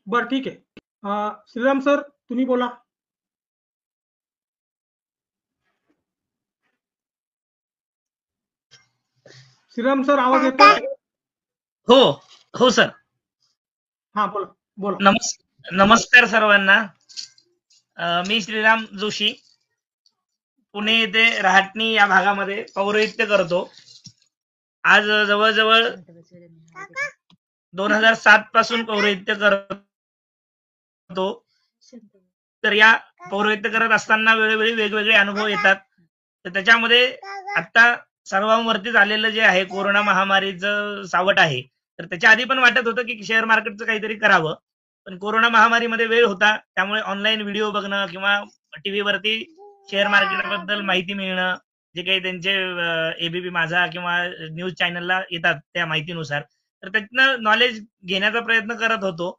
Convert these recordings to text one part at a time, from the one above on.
बरं ठीक आहे. श्रीराम सर तुम्ही बोला. श्रीराम सर आवाज येतोय? हो हो सर. हा बोला बोला. नमस्कार सर्वांना. मी श्रीराम जोशी, पुणे येथे रहाटणी या भागामध्ये पौरोहित्य करतो. आज जवळजवळ 2007 पासून पौरोहित्य करतो. तर या पौरोहित्य करत असताना वेळोवेळी वेगवेगळे अनुभव येतात. तर त्याच्यामध्ये आता सर्वांवरतीच आलेलं जे आहे कोरोना महामारीचं सावट आहे, तर त्याच्या आधी पण वाटत होतं की शेअर मार्केटचं काहीतरी करावं. पण कोरोना महामारीमध्ये वेळ होता, त्यामुळे ऑनलाईन व्हिडिओ बघणं किंवा टीव्हीवरती शेअर मार्केटबद्दल माहिती मिळणं, जे काही त्यांचे एबीपी माझा किंवा न्यूज चॅनलला येतात त्या माहितीनुसार, तर त्यातनं नॉलेज घेण्याचा प्रयत्न करत होतो.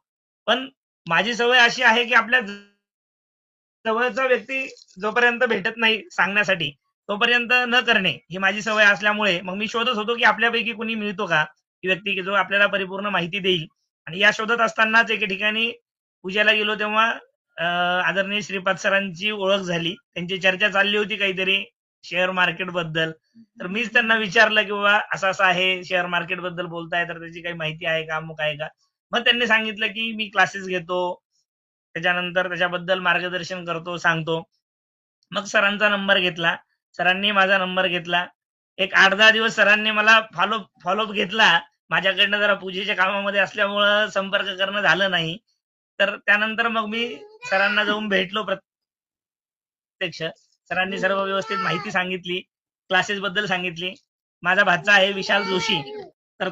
पण माझी सवय अशी आहे की आपल्या जवळचा व्यक्ती जोपर्यंत भेटत नाही सांगण्यासाठी, तोपर्यंत न करणे ही माझी सवय असल्यामुळे मग मी शोधत होतो की आपल्यापैकी कोणी मिळतो का, की व्यक्ती की जो आपल्याला परिपूर्ण माहिती देईल. आणि या शोधत असतानाच एके ठिकाणी पूजेला गेलो तेव्हा आदरणीय श्रीपाद सरांची ओळख झाली. त्यांची चर्चा चालली होती काहीतरी शेअर मार्केट बद्दल. तर मीच त्यांना विचारलं की बाबा असं असं आहे, शेअर मार्केट बद्दल बोलताय, तर त्याची काही माहिती आहे का, अमुक आहे का. मग त्यांनी सांगितलं की मी क्लासेस घेतो, त्याच्यानंतर त्याच्याबद्दल मार्गदर्शन करतो, सांगतो. मग सरांचा नंबर घेतला, सरांनी माझा नंबर घेतला. एक 8-10 दिवस सरांनी मला फॉलोअप घेतला. माझ्याकडनं जरा पूजेच्या कामामध्ये असल्यामुळं संपर्क करणं झालं नाही. तर त्यानंतर मग मी सरांना जाऊन भेटलो प्रत्यक्ष. सरांनी सर्व व्यवस्थित माहिती सांगितली, क्लासेस बद्दल सांगितली. माझा भाचा आहे विशाल जोशी, तर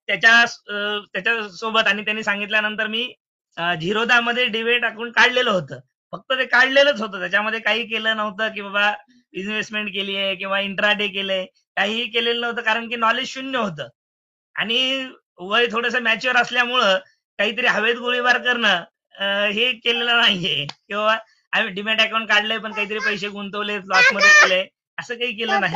त्याच्या सोबत आणि त्यांनी सांगितल्यानंतर मी झिरोदामध्ये डिबेट अकाउंट काढलेलं होतं. फक्त ते काढलेलंच होतं, त्याच्यामध्ये काही केलं नव्हतं की बाबा इन्व्हेस्टमेंट केली आहे किंवा इंट्राडे केलंय, काहीही केलेलं नव्हतं, कारण की नॉलेज शून्य होतं. आणि वय थोडंसं मॅच्युअर असल्यामुळं काहीतरी हवेत गोळीबार करणं हे केलेलं नाहीये, किंवा आम्ही डिमॅट अकाउंट काढलंय पण काहीतरी पैसे गुंतवले, लॉसमध्ये गेले, असं काही केलं नाही.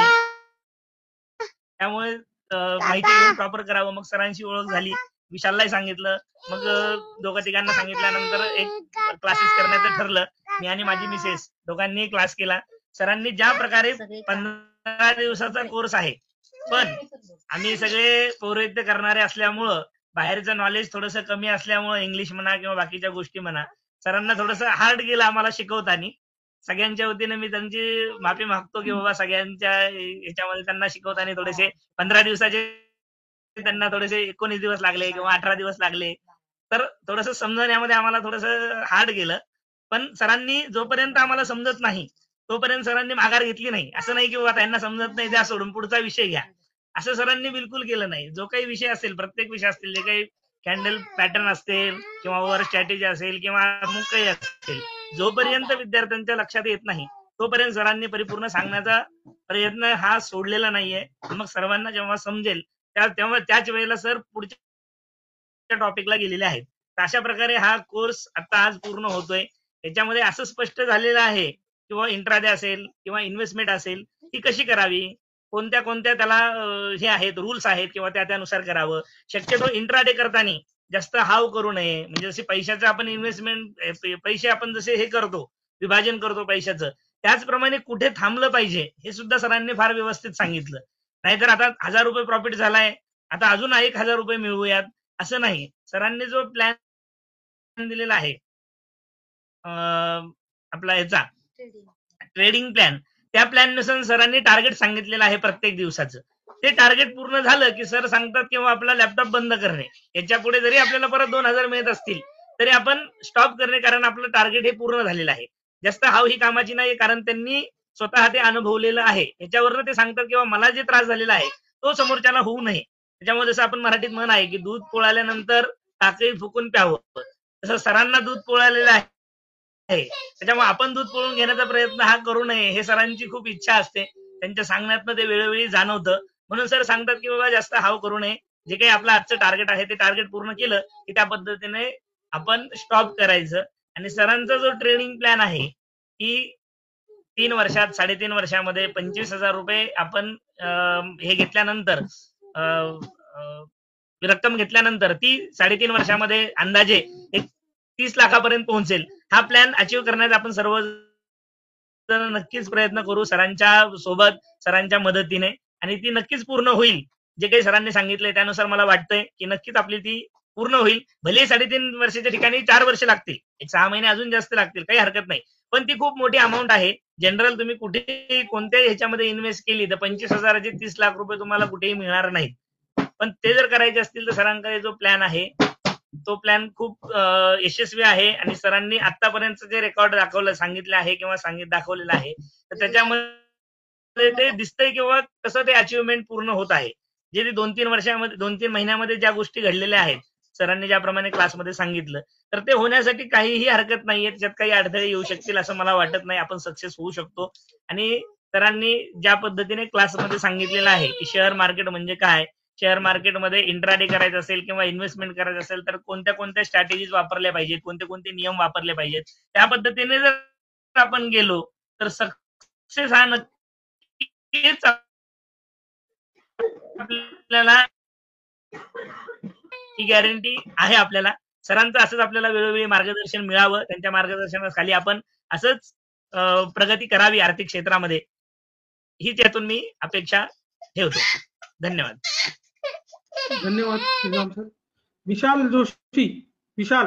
त्यामुळे माहिती घेऊन प्रॉपर करावं. मग सरांशी ओळख झाली, विशाललाही सांगितलं. मग दोघं तिघांना सांगितल्यानंतर एक क्लासेस करण्याचं ठरलं. मी आणि माझी मिसेस दोघांनी क्लास केला. सरांनी ज्या प्रकारे 15 दिवसाचा कोर्स आहे, पण आम्ही सगळे पौरोहित्य करणारे असल्यामुळं बाहेरचं नॉलेज थोडंसं कमी असल्यामुळं, इंग्लिश म्हणा किंवा बाकीच्या गोष्टी म्हणा, सरांना थोडंसं हार्ड गेलं आम्हाला शिकवताना. सगळ्यांच्या वतीने मी त्यांची माफी मागतो की बाबा सगळ्यांच्या ह्याच्यामध्ये त्यांना शिकवताना थोडेसे 15 दिवसाचे त्यांना थोडेसे 19 दिवस लागले किंवा 18 दिवस लागले. तर थोडंसं समजण्यामध्ये आम्हाला थोडंसं हार्ड गेलं. पण सरांनी जोपर्यंत आम्हाला समजत नाही तोपर्यंत सरांनी माघार घेतली नाही. असं नाही की बाबा त्यांना समजत नाही, द्या सोडून, पुढचा विषय घ्या, असं सरांनी बिलकुल केलं नाही. जो काही विषय असेल, प्रत्येक विषय असतील, जे काही कॅन्डल पॅटर्न असतील किंवा ओव्हर स्ट्रॅटेजी असेल किंवा अमुक काही असेल, जोपर्यंत विद्यार्थ्यांच्या लक्षात येत नाही तोपर्यंत सरांनी परिपूर्ण सांगण्याचा प्रयत्न हा सोडलेला नाहीये. मग सर्वांना जेव्हा समजेल तेव्हा त्याच वेळेला सर पुढच्या टॉपिकला गेलेले आहेत. तर अशा प्रकारे हा कोर्स आता आज पूर्ण होतोय. याच्यामध्ये असं स्पष्ट झालेलं आहे किंवा इंट्राडे असेल किंवा इन्व्हेस्टमेंट असेल, ती कशी करावी, कोणत्या कोणत्या त्याला हे आहेत, रूल्स आहेत किंवा त्यानुसार करावं. शक्यतो इंट्राडे करताना जास्त हाव करू नये. म्हणजे जसे पैशाचं आपण इन्व्हेस्टमेंट, पैसे आपण जसे हे करतो, विभाजन करतो पैशाचं, त्याचप्रमाणे कुठे थांबलं पाहिजे हे सुद्धा सरांनी फार व्यवस्थित सांगितलं. नाहीतर आता 1000 रुपये प्रॉफिट झालाय, आता अजून 1000 रुपये मिळवूयात, असं नाही. सरांनी जो प्लॅन दिलेला आहे आपला याचा ट्रेडिंग प्लॅन, त्या प्लॅननुसार सरांनी टार्गेट सांगितलेलं आहे प्रत्येक दिवसाचं. ते टार्गेट पूर्ण झालं की सर सांगतात किंवा आपला लॅपटॉप बंद करणे. याच्या पुढे जरी आपल्याला परत 2000 मिळत असतील तरी आपण स्टॉप करणे, कारण आपलं टार्गेट हे पूर्ण झालेलं आहे. जास्त हाव ही कामाची नाही, कारण त्यांनी स्वतः ते अनुभवलेलं आहे. याच्यावरनं ते सांगतात किंवा मला जे त्रास झालेला आहे तो समोरच्याला होऊ नये. त्याच्यामुळे जसं आपण मराठीत म्हण आहे की दूध पोळाल्यानंतर टाकळी फुकून प्यावं, तसं सरांना दूध पोळालेलं आहे, त्याच्यामुळे आपण दूध पोळून घेण्याचा प्रयत्न हा करू नये, हे सरांची खूप इच्छा असते. त्यांच्या सांगण्यातनं ते वेळोवेळी जाणवतं. म्हणून सर सांगतात की बाबा जास्त हाव करू नये. जे काही आपलं आजचं टार्गेट आहे ते टार्गेट पूर्ण केलं की त्या पद्धतीने आपण स्टॉप करायचं. आणि सरांचा जो ट्रेनिंग प्लॅन आहे की 3 वर्षात, 3.5 वर्षामध्ये 25,000 रुपये आपण हे घेतल्यानंतर, रक्कम घेतल्यानंतर ती 3.5 वर्षामध्ये अंदाजे एक 30 लाखापर्यंत पोहोचेल. हा प्लॅन अचीव्ह करण्याचा आपण सर्व नक्कीच प्रयत्न करू सरांच्या सोबत, सरांच्या मदतीने, आणि ती नक्कीच पूर्ण होईल. जे काही सरांनी सांगितलंय त्यानुसार मला वाटतंय की नक्कीच आपली ती पूर्ण होईल. भले 3.5 वर्षाच्या ठिकाणी 4 वर्ष लागतील, 6 महिने अजून जास्त लागतील, काही हरकत नाही, पण ती खूप मोठी अमाऊंट आहे. जनरल तुम्ही कुठेही कोणत्याही ह्याच्यामध्ये इन्व्हेस्ट केली तर 25,000चे 30 लाख रुपये तुम्हाला कुठेही मिळणार नाहीत. पण ते जर करायचे असतील तर सरांकडे जो प्लॅन आहे तो प्लॅन खूप यशस्वी आहे, आणि सरांनी आतापर्यंत जे रेकॉर्ड सांगितले आहे किंवा दाखवलेलं आहे, तर त्याच्यामध्ये ते दिसतंय किंवा कसं ते अचिव्हमेंट पूर्ण होत आहे. जे ते 2-3 वर्षामध्ये 2-3 महिन्यामध्ये ज्या गोष्टी घडलेल्या आहेत, सरांनी ज्याप्रमाणे क्लासमध्ये सांगितलं, तर ते होण्यासाठी काहीही हरकत नाहीये. त्याच्यात काही अडथळे येऊ शकतील असं मला वाटत नाही. आपण सक्सेस होऊ शकतो. आणि सरांनी ज्या पद्धतीने क्लासमध्ये सांगितलेलं आहे की शेअर मार्केट म्हणजे काय, शेअर मार्केटमध्ये इंट्राडे करायचं असेल किंवा इन्व्हेस्टमेंट करायचं असेल तर कोणत्या कोणत्या स्ट्रॅटेजीज वापरल्या पाहिजेत, कोणते कोणते नियम वापरले पाहिजेत, त्या पद्धतीने जर आपण गेलो तर सक्सेस हा नक्कीच आपल्याला ही गॅरंटी आहे. आपल्याला सरांचं असंच आपल्याला वेळोवेळी मार्गदर्शन मिळावं, त्यांच्या मार्गदर्शनाखाली आपण असंच प्रगती करावी आर्थिक क्षेत्रामध्ये, हीच यातून मी अपेक्षा ठेवतो. धन्यवाद. धन्यवाद श्रीराम सर. विशाल जोशी, विशाल.